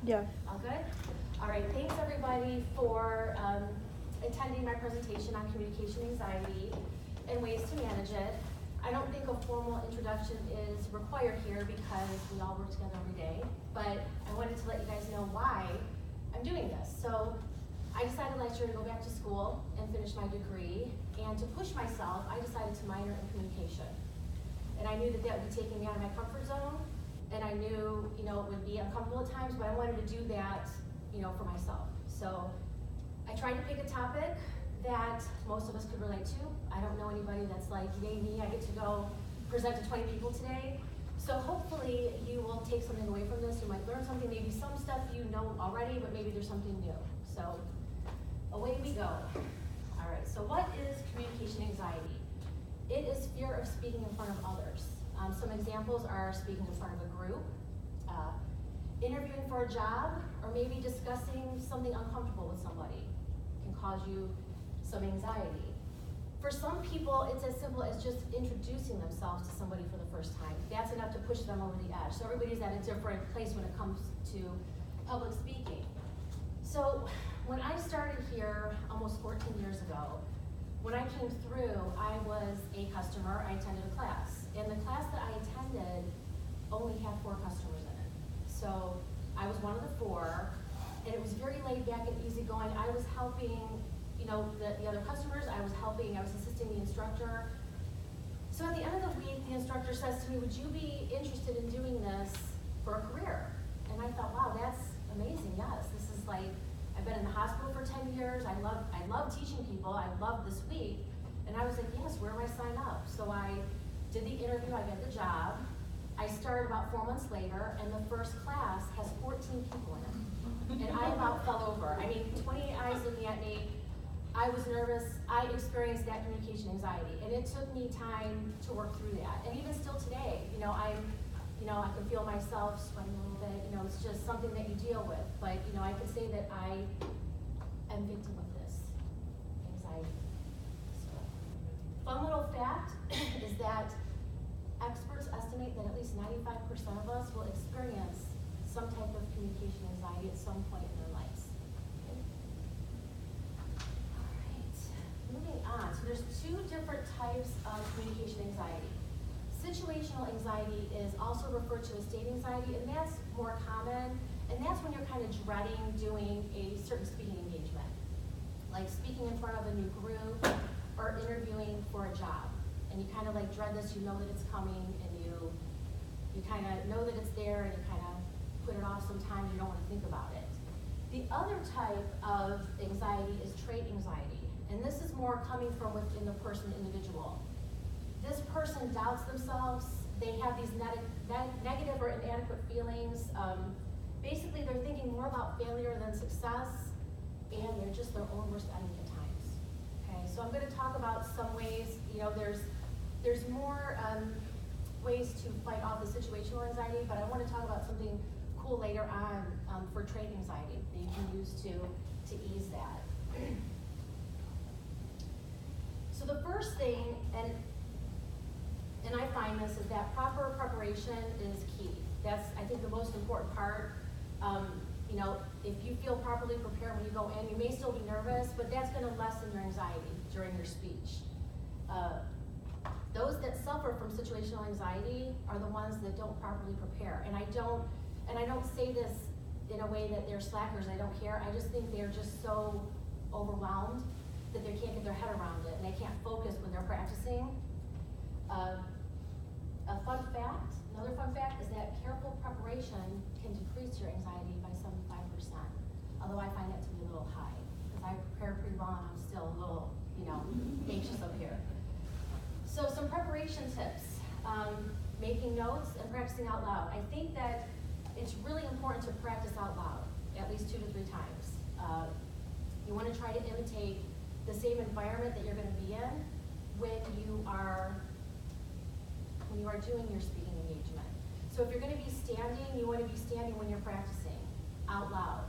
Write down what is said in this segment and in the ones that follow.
Yeah. All good? All right, thanks everybody for attending my presentation on communication anxiety and ways to manage it. I don't think a formal introduction is required here because we all work together every day, but I wanted to let you guys know why I'm doing this. So I decided last year to go back to school and finish my degree, and to push myself, I decided to minor in communication. And I knew that that would be taking me out of my comfort zone, and I knew, it would be uncomfortable at times, but I wanted to do that, for myself. So I tried to pick a topic that most of us could relate to. I don't know anybody that's like, yay me, I get to go present to 20 people today. So hopefully you will take something away from this. You might learn something, maybe some stuff you know already, but maybe there's something new. So away we go. All right, so what is communication anxiety? It is fear of speaking in front of others. Some examples are speaking in front of a group, interviewing for a job, or maybe discussing something uncomfortable with somebody can cause you some anxiety. For some people, it's as simple as just introducing themselves to somebody for the first time. That's enough to push them over the edge. So everybody's at a different place when it comes to public speaking. So when I started here almost 14 years ago, when I came through, I was a customer. I attended a class. And the class that I attended only had 4 customers in it. So I was one of the 4, and it was very laid back and easygoing. I was helping, the other customers. I was assisting the instructor. So at the end of the week, the instructor says to me, would you be interested in doing this for a career? And I thought, wow, that's amazing, yes. This is like, I've been in the hospital for 10 years. I love teaching people. I love this week. And I was like, yes, where do I sign up? So I did the interview, I got the job. I started about 4 months later, and the first class has 14 people in it. And I about fell over. I mean, 20 eyes looking at me. I was nervous. I experienced that communication anxiety, and it took me time to work through that. And even still today, I can feel myself sweating a little bit. It's just something that you deal with. But I can say that I am victim of this anxiety. So, fun little fact is that experts estimate that at least 95% of us will experience some type of communication anxiety at some point in their lives. Okay. All right, moving on. So there's 2 different types of communication anxiety. Situational anxiety is also referred to as state anxiety, and that's more common, and that's when you're kind of dreading doing a certain speaking engagement, like speaking in front of a new group or interviewing for a job. And you kind of like dread this, you know that it's coming, and you kind of know that it's there, and you kind of put it off sometimes, you don't want to think about it. The other type of anxiety is trait anxiety, and this is more coming from within the individual. This person doubts themselves, they have these negative or inadequate feelings. Basically, they're thinking more about failure than success, and they're just their own worst enemy at times. Okay, so I'm going to talk about some ways, there's more ways to fight off the situational anxiety, but I want to talk about something cool later on for trait anxiety that you can use to ease that. So the first thing, and I find this, is that proper preparation is key. That's, I think, the most important part. If you feel properly prepared when you go in, you may still be nervous, but that's going to lessen your anxiety during your speech. Those that suffer from situational anxiety are the ones that don't properly prepare. And I don't say this in a way that they're slackers, they don't care. I just think they're just so overwhelmed that they can't get their head around it, and they can't focus when they're practicing. Another fun fact is that careful preparation can decrease your anxiety by 75%. Although I find that to be a little high, because I prepared pretty well and I'm still a little, anxious up here. So some preparation tips, making notes and practicing out loud. I think that it's really important to practice out loud, at least 2 to 3 times. You want to try to imitate the same environment that you're going to be in when you are doing your speaking engagement. So if you're going to be standing, you want to be standing when you're practicing out loud.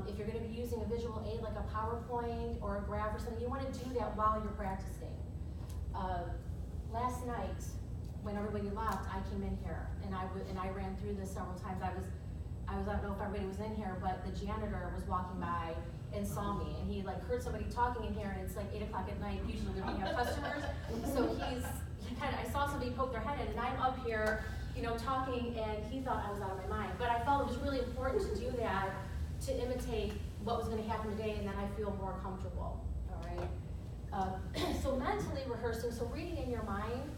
If you're going to be using a visual aid like a PowerPoint or a graph or something, you want to do that while you're practicing. Last night, when everybody left, I came in here and I ran through this several times. I was I don't know if everybody was in here, but the janitor was walking by and saw me, and he like heard somebody talking in here, and it's like 8 o'clock at night, usually when we have customers, so I saw somebody poke their head in, and I'm up here, you know, talking, and he thought I was out of my mind. But I felt it was really important to do that, to imitate what was gonna happen today, and then I feel more comfortable, all right? So mentally rehearsing, so reading in your mind,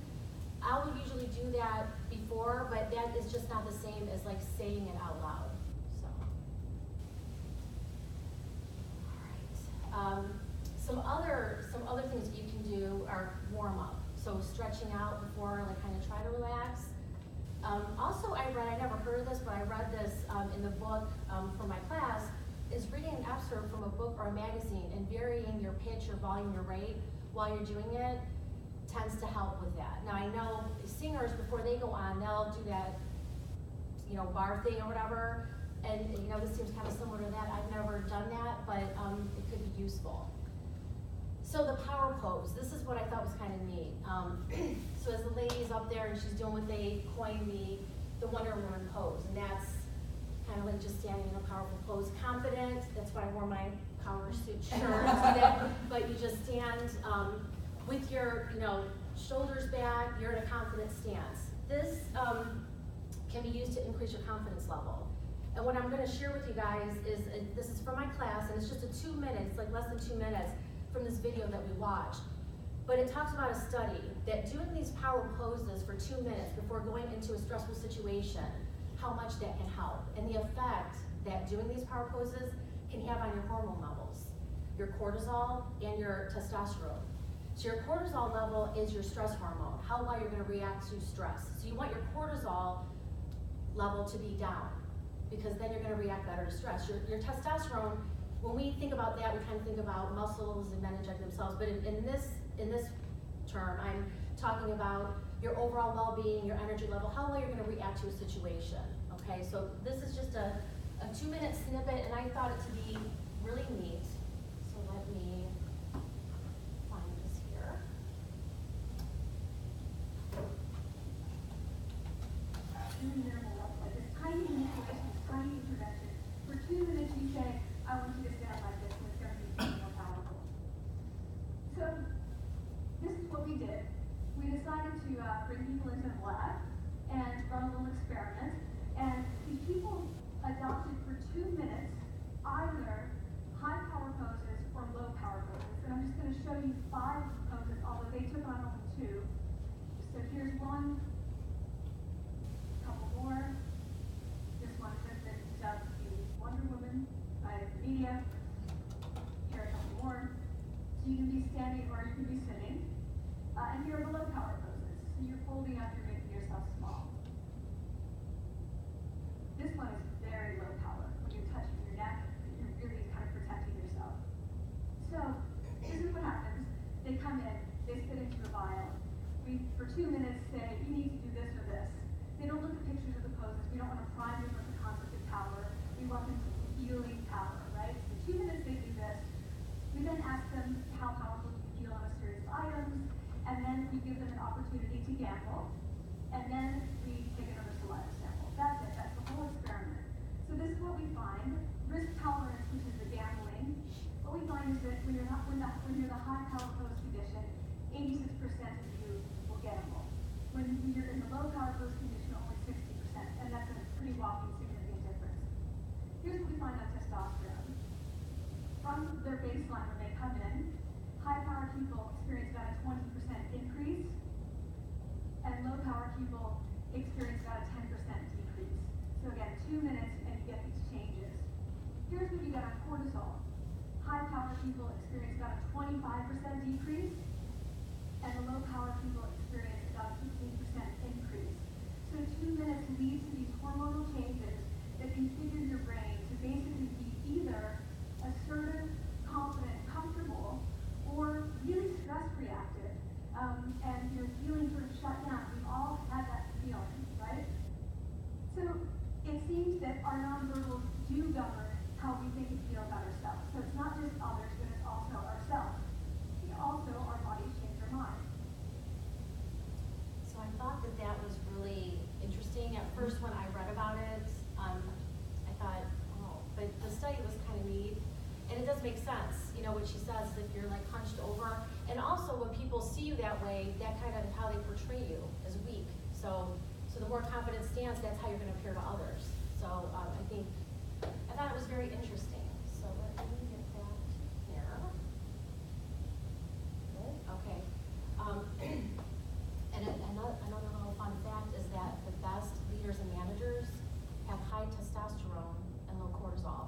I would usually do that before, but that is just not the same as like saying it out loud, so. All right. Some other things that you can do are warm up. So stretching out before, like kind of try to relax. Also I never heard of this, but I read this in the book from my class, is reading an excerpt from a book or a magazine and varying your pitch, your volume, your rate while you're doing it tends to help with that. Now I know singers, before they go on, they'll do that, you know, bar thing or whatever, and you know, this seems kind of similar to that. I've never done that, but it could be useful. So the power pose, this is what I thought was kind of neat. So as the lady's up there and she's doing what they coined the Wonder Woman pose, and that's kind of like just standing in a powerful pose, confident. That's why I wore my power suit shirt today. But you just stand with your, you know, shoulders back. You're in a confident stance. This can be used to increase your confidence level. And what I'm going to share with you guys is this is from my class, and it's just a 2 minutes, like less than 2 minutes from this video that we watched. But it talks about a study that doing these power poses for 2 minutes before going into a stressful situation, how much that can help, and the effect that doing these power poses can have on your hormone levels, your cortisol and your testosterone. So your cortisol level is your stress hormone, how well you're going to react to stress. So you want your cortisol level to be down, because then you're going to react better to stress. Your testosterone, when we think about that, we kind of think about muscles and men inject themselves, but in this term, I'm talking about your overall well-being, your energy level, how well you're going to react to a situation. Okay, so this is just a 2 minute snippet, and I thought it to be really neat. So let me find this here. Like this tiny manipulation, this tiny intervention. For 2 minutes you say, I want you to stand like this, and it's going to be more powerful. So this is what we did. We decided to bring people into the lab and run a little experiment. And these people adopted for 2 minutes either high power poses or low power poses. And I'm just going to show you 5 poses, although they took on only 2. So here's one, a couple more. This one has been dubbed the Wonder Woman by the media. Here are a couple more. So you can be standing or you can be sitting. And here are the low power poses. So you're folding up, you're making yourself small. This one is very low power. When you're touching your neck, you're really kind of protecting yourself. So this is what happens. They come in, they spit into a vial. We, for 2 minutes, say, you need to do this or this. They don't look at pictures of the poses. We don't want to prime them with the concept of power. We want them to be feeling power, right? So 2 minutes they do this. We then ask them how powerful do you feel on a series of items, and then we give them an opportunity to gamble, and then we take another saliva sample. That's it. That's the whole experiment. So this is what we find. Risk tolerance, which is the gambling. What we find is that when you're in the high power pose condition, 86% of you will gamble. When you're in the low power pose condition, only 60%, and that's a pretty whopping significant difference. Here's what we find on testosterone. From their baseline when they come in, high power people experience about a 20% increase, and low power people experience about a 10% decrease. So again, 2 minutes and you get these changes. Here's what you get on cortisol. High power people experience about a 25% decrease, and the low power people experience about a 15% increase. So 2 minutes leads to these hormonal changes that configure your brain to basically be either assertive, confident, comfortable, or really stress reactive. And you're feeling sort of shut down. We've all had that feeling, right? So it seems that our nonverbals do govern how we think and feel about ourselves. So it's not just others, but it's also ourselves. Also, our bodies change our mind. So I thought that was really interesting. At first when I read about it, study was kind of neat, and it does make sense, you know, what she says, if you're like hunched over, and also when people see you that way, that kind of how they portray you as weak. So the more confident stance, that's how you're going to appear to others. So I thought it was very interesting. So let me get that here. Good. Okay. And another little fun fact is that the best leaders and managers have high testosterone and low cortisol.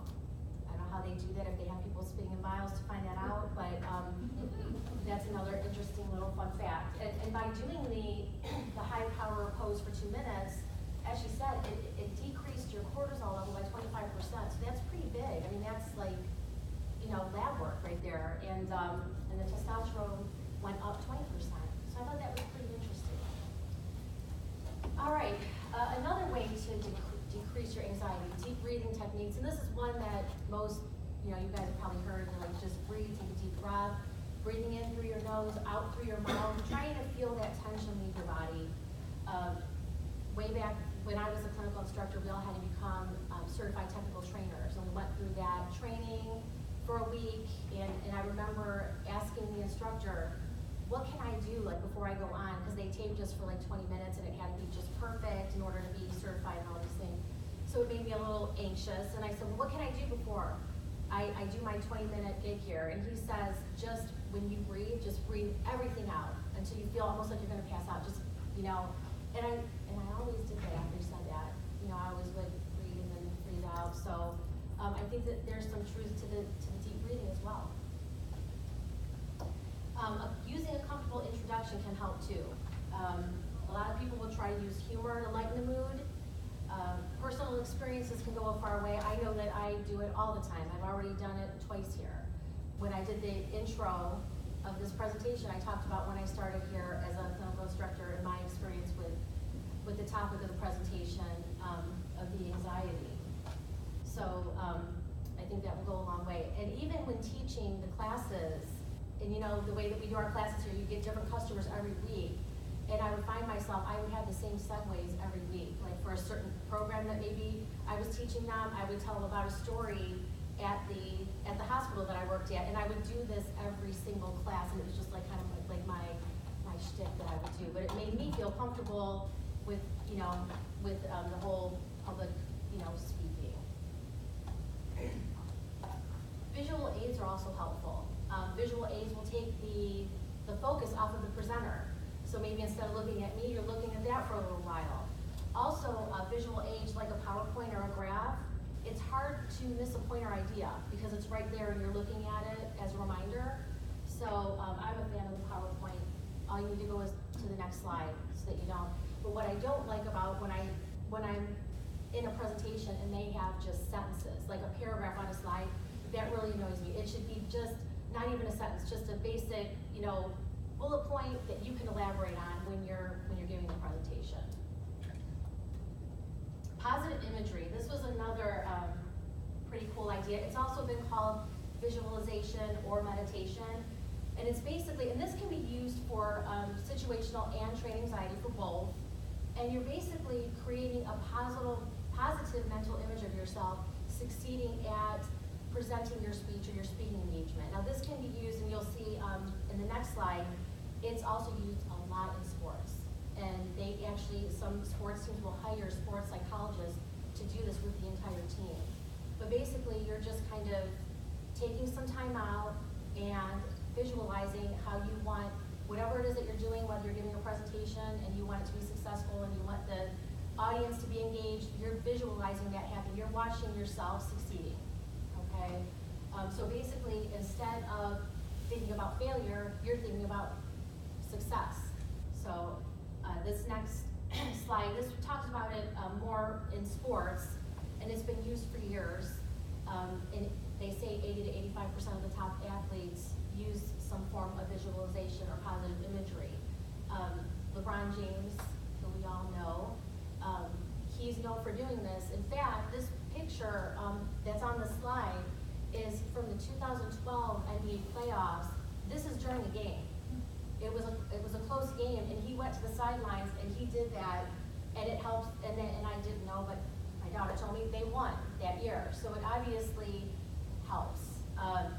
I don't know how they do that, if they have people spitting in vials to find that out, but that's another interesting little fun fact. And by doing the high power pose for 2 minutes, as she said, it decreased your cortisol level by 25%. So that's pretty big. I mean, that's like, you know, lab work right there. And the testosterone went up 20%. So I thought that was pretty interesting. All right, another way to decrease your anxiety, deep breathing techniques. And this is one that most, you know, you guys have probably heard, like just breathe, take a deep breath, breathing in through your nose, out through your mouth, trying to feel that tension leave your body. Way back when I was a clinical instructor, we all had to become certified technical trainers, and we went through that training for a week, and I remember asking the instructor, what can I do like before I go on? Because they taped us for like 20 minutes and it had to be just perfect in order to be certified and all these things. So it made me a little anxious, and I said, well, what can I do before I do my 20-minute gig here? And he says, just when you breathe, just breathe everything out until you feel almost like you're gonna pass out, just, you know, and I always did that after he said that. You know, I always would breathe and then breathe out. So I think that there's some truth to the deep breathing as well. Using a comfortable introduction can help too. A lot of people will try to use humor to lighten the mood. Personal experiences can go a far way. I know that I do it all the time. I've already done it twice here. When I did the intro of this presentation, I talked about when I started here as a clinical instructor and my experience with the topic of the presentation of the anxiety. So I think that will go a long way. And even when teaching the classes, and you know, the way that we do our classes here, you get different customers every week. And I would find myself, I would have the same segues every week. Like for a certain program that maybe I was teaching them, I would tell them about a story at the hospital that I worked at, and I would do this every single class, and it was just like kind of like my shtick that I would do. But it made me feel comfortable with, you know, with the whole public, you know, speaking. Visual aids are also helpful. Visual aids will take the focus off of the presenter. So maybe instead of looking at me, you're looking at that for a little while. Also, visual aids like a PowerPoint or a graph, it's hard to miss a point or idea because it's right there and you're looking at it as a reminder. So I'm a fan of the PowerPoint. All you need to go is to the next slide so that you don't. But what I don't like about when I'm in a presentation and they have just sentences, like a paragraph on a slide, that really annoys me. It should be just not even a sentence, just a basic, you know, bullet point that you can elaborate on when you're giving the presentation. Positive imagery. This was another pretty cool idea. It's also been called visualization or meditation. And it's basically, and this can be used for situational and training anxiety, for both. And you're basically creating a positive mental image of yourself succeeding at presenting your speech or your speaking engagement. Now this can be used, and you'll see in the next slide, it's also used a lot in sports. And they actually, some sports teams will hire sports psychologists to do this with the entire team. But basically, you're just kind of taking some time out and visualizing how you want, whatever it is that you're doing, whether you're giving a presentation and you want it to be successful and you want the audience to be engaged, you're visualizing that happen. You're watching yourself succeeding, okay? So basically, instead of thinking about failure, you're thinking about success. So this next slide, this talks about it more in sports, and it's been used for years. And they say 80 to 85% of the top athletes use some form of visualization or positive imagery. LeBron James, who we all know, he's known for doing this. In fact, this picture that's on the slide is from the 2012 NBA playoffs. This is during the game. It was a close game, and he went to the sidelines and he did that, and it helps. And I didn't know, but my my daughter told me they won that year, so it obviously helps.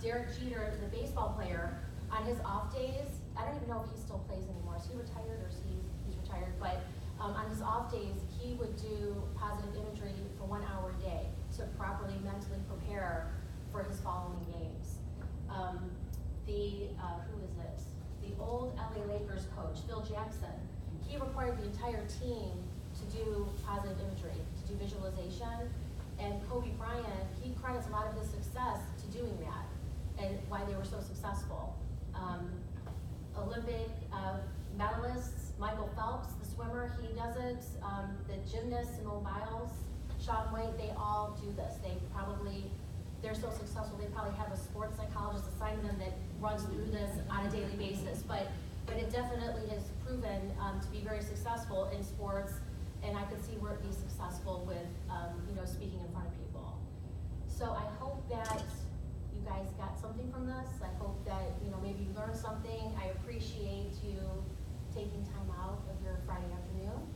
Derek Jeter, the baseball player, on his off days, I don't even know if he still plays anymore. Is he retired or is he's retired? But on his off days, he would do positive imagery for 1 hour a day to properly mentally prepare for his following games. Who is it? The old LA Lakers coach, Phil Jackson, he required the entire team to do positive imagery, to do visualization. And Kobe Bryant, he credits a lot of his success to doing that and why they were so successful. Olympic medalists, Michael Phelps, the swimmer, he does it. The gymnasts, Simone Biles, Shaun White, they all do this. They're so successful, they probably have a sports psychologist assigned to them that runs through this on a daily basis. But it definitely has proven to be very successful in sports, and I could see where it be successful with speaking in front of people. So I hope that you guys got something from this. I hope that maybe you learned something. I appreciate you taking time out of your Friday afternoon